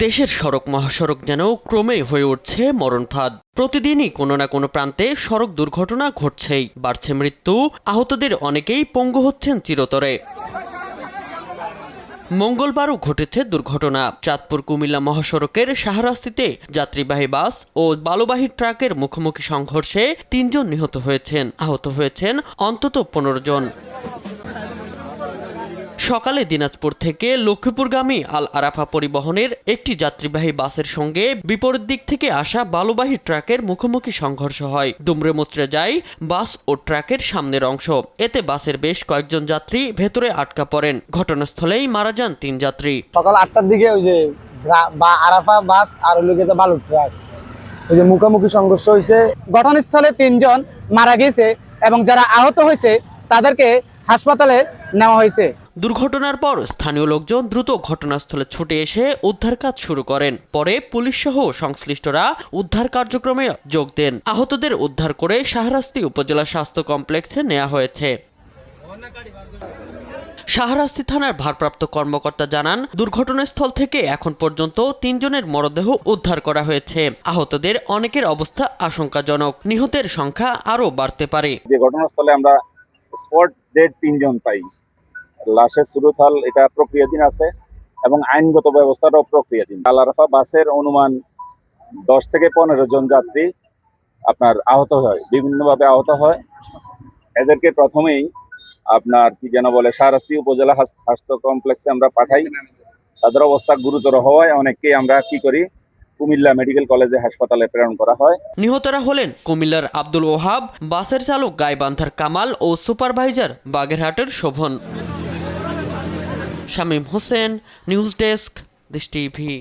দেশের সড়ক মহাসড়ক যেন ক্রমেই হয়ে উঠছে মরণফাঁদ। প্রতিদিনই কোনো না কোনো প্রান্তে সড়ক দুর্ঘটনা ঘটছেই, বাড়ছে মৃত্যু, আহতদের অনেকেই পঙ্গু হচ্ছেন চিরতরে। মঙ্গলবারও ঘটেছে দুর্ঘটনা। চাঁদপুর কুমিল্লা মহাসড়কের শাহরাস্তিতে যাত্রীবাহী বাস ও বালুবাহী ট্রাকের মুখোমুখি সংঘর্ষে ৩ জন নিহত হয়েছেন, আহত হয়েছেন অন্তত ১৫ জন। সকালে দিনাজপুর থেকে লক্ষ্মীপুরগামী আল আরাফা পরিবহনের একটি যাত্রীবাহী বাসের সঙ্গে বিপরীত দিক থেকে আসা বালুবাহী ট্রাকের মুখোমুখি সংঘর্ষ হয়। দুমড়ে মুচড়ে যায় বাস ও ট্রাকের সামনের অংশ। এতে বাসের বেশ কয়েকজন যাত্রী ভেতরে আটকা পড়েন। ঘটনাস্থলেই মারা যান ৩ যাত্রী। সকাল ৮টার দিকে ওই যে আরাফা বাস আর বালু ট্রাক ওই যে মুখোমুখি সংঘর্ষ হয়েছে। ঘটনাস্থলে ৩ জন মারা গেছে এবং যারা আহত হয়েছে তাদেরকে হাসপাতালে নেওয়া হয়েছে। দুর্ঘটনার পর স্থানীয় লোকজন দ্রুত ঘটনাস্থলে ছুটে এসে উদ্ধার কাজ শুরু করেন। পরে পুলিশ সহ সংশ্লিষ্টরা উদ্ধার কার্যক্রমে যোগ দেন। আহতদের উদ্ধার করে শাহরাস্তি উপজেলা স্বাস্থ্য কমপ্লেক্সে নেওয়া হয়েছে। শাহরাস্তি থানার ভারপ্রাপ্ত কর্মকর্তা জানান, দুর্ঘটনাস্থল থেকে এখন পর্যন্ত ৩ জনের মরদেহ উদ্ধার করা হয়েছে। আহতদের অনেকের অবস্থা আশঙ্কাজনক, নিহতের সংখ্যা আরও বাড়তে পারে। যে ঘটনাস্থলে আমরা স্পট ডেড ৩ জন পাই, লাশের সুরতহাল এটা প্রক্রিয়াধীন আছে এবং আইনগত ব্যবস্থাটাও প্রক্রিয়াধীন। আল আরাফা বাসের অনুমান ১০ থেকে ১৫ জন যাত্রী আপনার আহত হয়, বিভিন্নভাবে আহত হয়। এদেরকে প্রথমেই আপনার কি যেন বলে শাহরাস্তি উপজেলা স্বাস্থ্য কমপ্লেক্সে আমরা পাঠাই। তাদের অবস্থা গুরুতর হওয়ায় অনেককে আমরা কি করি কুমিল্লা মেডিকেল কলেজে হাসপাতালে প্রেরণ করা হয়। নিহতরা হলেন কুমিল্লার আব্দুল ওহাব, বাসের চালক গাইবান্ধার কামাল ও সুপারভাইজার বাগেরহাটের শোভন। শামীম হোসেন, নিউজ ডেস্ক, দেশ টিভি।